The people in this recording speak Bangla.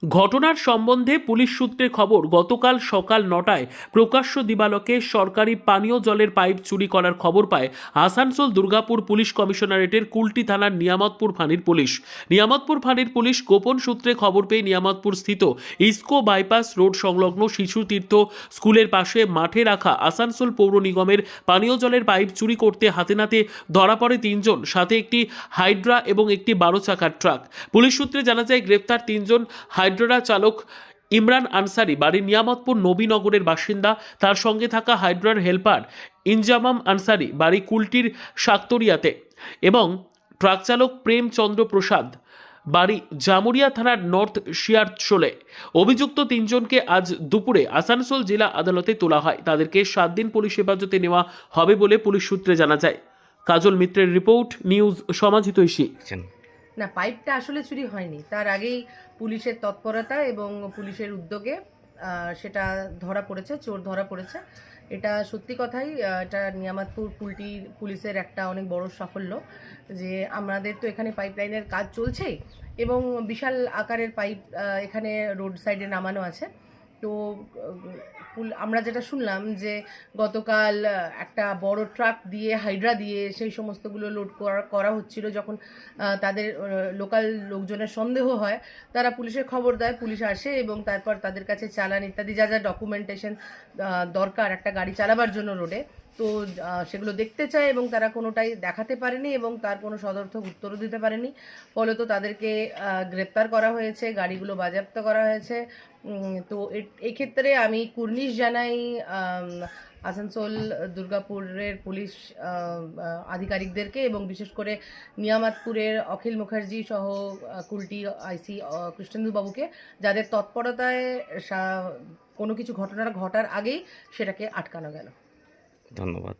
ঘটনার সম্বন্ধে পুলিশ সূত্রে খবর, গতকাল সকাল ৯টায় প্রকাশ্য দিবালোকে সরকারি পানীয় জলের পাইপ চুরি করার খবর পায় আসানসোল দুর্গাপুর পুলিশ কমিশনারেটের কুলটি থানার নিয়ামতপুর ফাঁড়ির পুলিশ। নিয়ামতপুর ফাঁড়ির পুলিশ গোপন সূত্রে খবর পেয়ে নিয়ামতপুর স্থিত ইস্কো বাইপাস রোড সংলগ্ন শিশু তীর্থ স্কুলের পাশে মাঠে রাখা আসানসোল পৌর নিগমের পানীয় জলের পাইপ চুরি করতে হাতে নাতে ধরা পড়ে ৩ জন, সাথে একটি হাইড্রা এবং একটি 12 চাকার ট্রাক। পুলিশ সূত্রে জানা যায়, গ্রেপ্তার ৩ জন হাইড্রা চালক ইমরান আনসারি, বাড়ি নিয়ামতপুর নবীনগরের বাসিন্দা। তার সঙ্গে থাকা হাইড্রার হেল্পার ইনজামাম আনসারি, বাড়ি কুলটির শাক্তরিয়াতে, এবং ট্রাক চালক প্রেমচন্দ্র প্রসাদ, বাড়ি জামুরিয়া থানার নর্থ শিয়ারশোলে। অভিযুক্ত ৩ জনকে আজ দুপুরে আসানসোল জেলা আদালতে তোলা হয়। তাদেরকে 7 দিন পুলিশ হেফাজতে নেওয়া হবে বলে পুলিশ সূত্রে জানা যায়। কাজল মিত্রের রিপোর্ট, নিউজ সমাজহিতৈষী। না, পাইপটা আসলে চুরি হয়নি। তার আগেই পুলিশের তৎপরতা এবং পুলিশের উদ্যোগে সেটা ধরা পড়েছে, চোর ধরা পড়েছে। এটা সত্যি কথাই, এটা নিয়ামতপুর পুলিশের একটা অনেক বড় সাফল্য যে আমাদের তো এখানে পাইপলাইনের কাজ চলছেই এবং বিশাল আকারের পাইপ এখানে রোড সাইডে নামানো আছে। তো আমরা যেটা শুনলাম যে গতকাল একটা বড় ট্রাক দিয়ে, হাইড্রা দিয়ে সেই সমস্তগুলো লোড করা হচ্ছিল। যখন তাদের লোকাল লোকজনের সন্দেহ হয়, তারা পুলিশের খবর দেয়, পুলিশ আসে এবং তারপর তাদের কাছে চালান ইত্যাদি যা যা ডকুমেন্টেশন দরকার একটা গাড়ি চালাবার জন্য রোডে, তো সেগুলো দেখতে চায় এবং তারা কোনোটাই দেখাতে পারেনি এবং তার কোনো সদর্থক উত্তরও দিতে পারেনি। ফলত তাদেরকে গ্রেপ্তার করা হয়েছে, গাড়িগুলো বাজেয়াপ্ত করা হয়েছে। তো এক্ষেত্রে আমি কুর্নিশ জানাই আসানসোল দুর্গাপুরের পুলিশ আধিকারিকদেরকে এবং বিশেষ করে নিয়ামতপুরের অখিল মুখার্জি সহ কুলটি আইসি কৃষ্ণেন্দু বাবুকে, যাদের তৎপরতায় কোনো কিছু ঘটনার ঘটার আগেই সেটাকে আটকানো গেল। ধন্যবাদ।